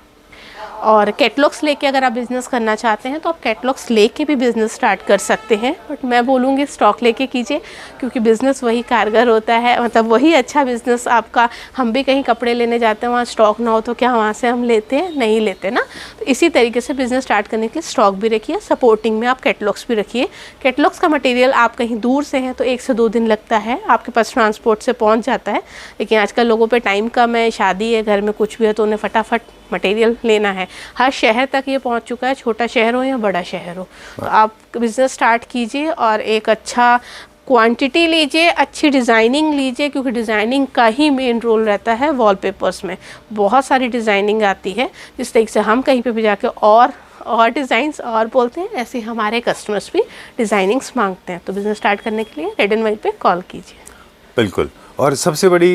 B: और कैटलॉग्स लेके अगर आप बिज़नेस करना चाहते हैं तो आप कैटलॉग्स लेके भी बिज़नेस स्टार्ट कर सकते हैं, बट मैं बोलूँगी स्टॉक लेके कीजिए, क्योंकि बिज़नेस वही कारगर होता है, मतलब वही अच्छा बिज़नेस आपका। हम भी कहीं कपड़े लेने जाते हैं, वहाँ स्टॉक ना हो तो क्या वहाँ से हम लेते हैं? नहीं लेते ना। तो इसी तरीके से बिज़नेस स्टार्ट करने के लिए स्टॉक भी रखिए, सपोर्टिंग में आप कैटलॉग्स भी रखिए। कैटलॉग्स का मटेरियल आप कहीं दूर से हैं तो 1 से 2 दिन लगता है, आपके पास ट्रांसपोर्ट से पहुँच जाता है। लेकिन आजकल लोगों पर टाइम कम है, शादी है, घर में कुछ भी है, तो उन्हें फटाफट मटेरियल लेना है। हर शहर तक ये पहुंच चुका है, छोटा शहर हो या बड़ा शहर हो। तो आप बिज़नेस स्टार्ट कीजिए और एक अच्छा क्वांटिटी लीजिए, अच्छी डिज़ाइनिंग लीजिए, क्योंकि डिज़ाइनिंग का ही मेन रोल रहता है वॉलपेपर्स में। बहुत सारी डिज़ाइनिंग आती है, जिस तरीके से हम कहीं पे भी जाके और डिज़ाइंस और बोलते हैं, ऐसे हमारे कस्टमर्स भी डिज़ाइनिंग्स मांगते हैं। तो बिज़नेस स्टार्ट करने के लिए रेड एंड वाइन पे कॉल कीजिए।
A: बिल्कुल। और सबसे बड़ी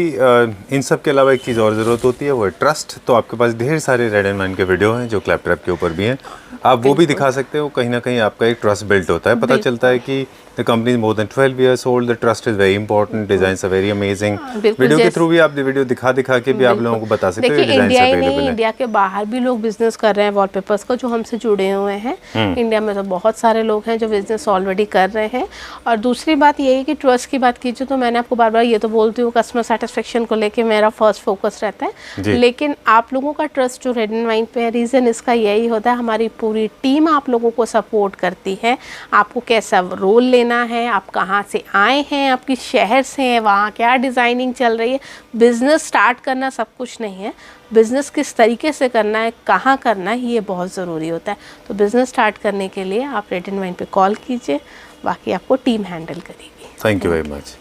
A: इन सब के अलावा एक चीज़ और ज़रूरत होती है, वो है ट्रस्ट। तो आपके पास ढेर सारे रेड एंड वाइन के वीडियो हैं जो क्लैपट्रैप के ऊपर भी हैं, आप वो भी दिखा सकते हो। कहीं ना कहीं आपका एक ट्रस्ट बिल्ट होता है, पता चलता है कि the company is more than 12 years old, the trust is very important, designs are very amazing. Video के थ्रू भी आप वीडियो दिखा के भी आप लोगों को बता सकते हो डिजाइन्स अवेलेबल है।
B: इंडिया के बाहर भी लोग बिजनेस कर रहे हैं वॉलपेपर्स को, जो हमसे जुड़े हुए हैं। इंडिया में तो बहुत सारे लोग हैं जो बिजनेस ऑलरेडी कर रहे हैं। और दूसरी बात ये है कि ट्रस्ट की बात कीजिए तो मैंने आपको बार बार ये तो बोलती हूँ, कस्टमर सेटिस्फेक्शन को लेके मेरा फर्स्ट फोकस रहता है, लेकिन आप लोगों का ट्रस्ट जो रेड एंड वाइन पे है, रीज़न इसका यही होता है, हमारी पूरी टीम आप लोगों को सपोर्ट करती है। आपको कैसा रोल लेना है, आप कहाँ से आए हैं, आपकी शहर से हैं, वहाँ क्या डिज़ाइनिंग चल रही है। बिज़नेस स्टार्ट करना सब कुछ नहीं है, बिज़नेस किस तरीके से करना है, कहाँ करना है, ये बहुत ज़रूरी होता है। तो बिज़नेस स्टार्ट करने के लिए आप रेड एंड वाइन पे कॉल कीजिए, बाकी आपको टीम हैंडल करेगी।
A: Thank you very much.